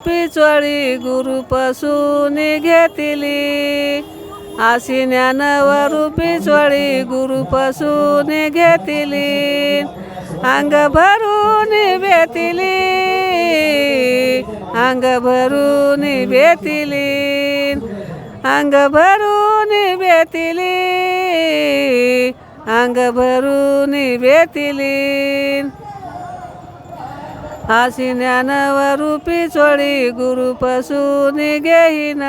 पिचोळी गुरुपासून घेतली, आशी ज्ञानवरू पिचोळी गुरुपासून घेतली, अंग भरून बेतली, अंग भरून बेतली, अंग भरून बेतली, अंग भरून बेतली, आशी ज्ञानवरू पिचोळी गुरुपासून घेईन,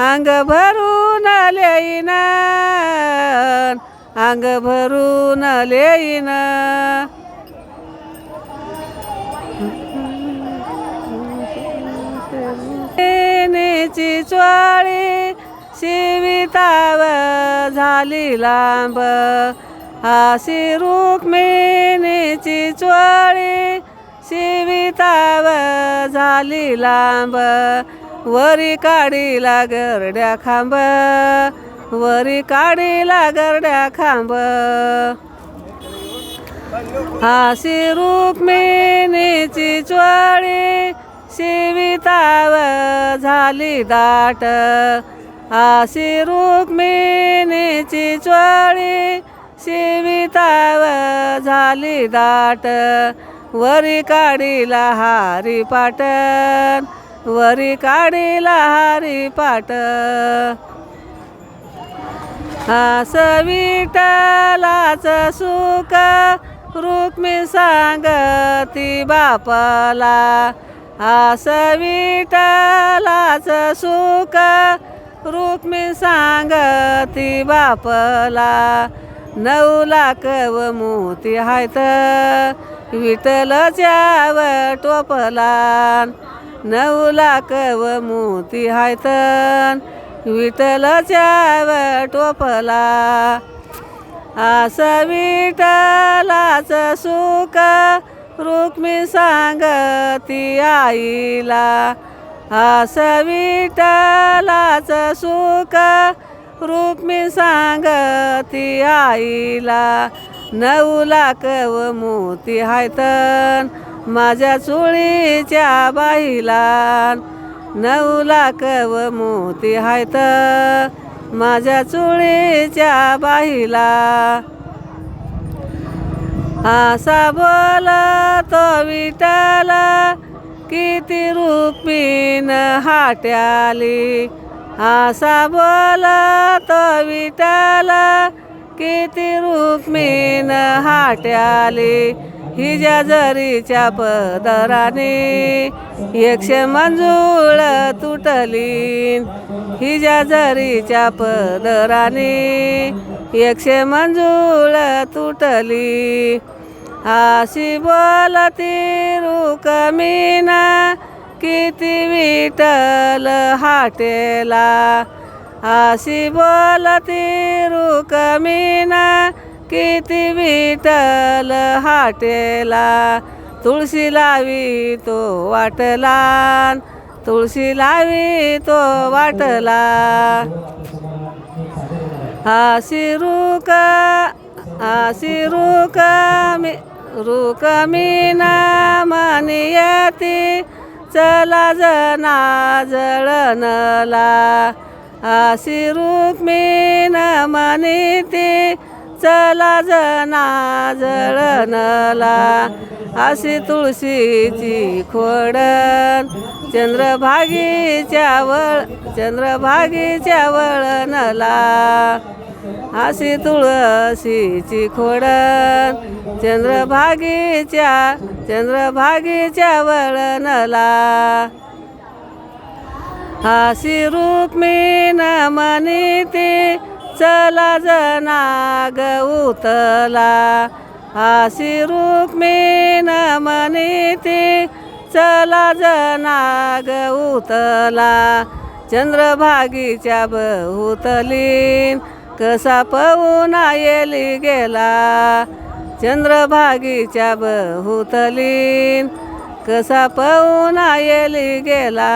अंग भरून लेईन, अंग भरून लेईन, ची चोळी शिविताव झाली लांब, आशी रुक्मिणीची चोळी शिविताव झाली लांब, वरी काढीला गरड्या खांब, वरी काढीला गरड्या खांब, आशी रुक्मिणीची चोळी शिविताव झाली दाट, आशी रुक्मिणीची चोळी शिविताव झाली दाट, वरी काढीला हारी पाटण, वरी काढीला हारी पाट, आस विठ्ठलाच सुख रुक्मी सांगती बापाला, आस विठ्ठलाच सुख रुक्मी सांगती बापला, 9 लाख व मोती हायत विठ्ठलाच्या टोपला, 9 लाख व मोती हायत विठ्ठलाच्या टोपला, आस विठ्ठलाच सुख रुक्मी सांगती आईला, आस विठ्ठलाच सुख रुक्मी सांगती आईला, 9 लाख व मोती हायत माझ्या चोळीच्या बाईला, 9 लाख व मोती हायत माझ्या चोळीच्या बाईला, आसा बोलतो विठ्ठल किती रुक्मिण हाट्याली, आसा बोलतो विठ्ठल किती रुक्मिण हाट्याली, हिच्या जरीच्या पदराने 100 मंजुळ तुटली, हिच्या जरीच्या पदराने 100 मंजुळ तुटली, आशी बोलती रुक्मिणा किती विठ्ठल हाटेला, आशी बोलती रुक्मिणा किती विठ्ठल हाटेला, तुळशी लावी तो वाटला, तुळशी लावी तो वाटला, आशी रुक्मिणा म्हणियती चला जना जळणला, आशी रुक्मिणा म्हणिती चला जना जळणला, अशी तुळशीची खोडण चंद्रभागीच्या वळणला, अशी तुळशीची खोडण चंद्रभागीच्या वळणला, अशी रुक्मिणा म्हणिती चला जना गवतला, अशी रुक्मिणा म्हणिती चला जना गवतला, चंद्रभागीच्या बहुतलीन कसा पवना येली गेला, चंद्रभागीच्या बहुतलीन कसा पवना येली गेला.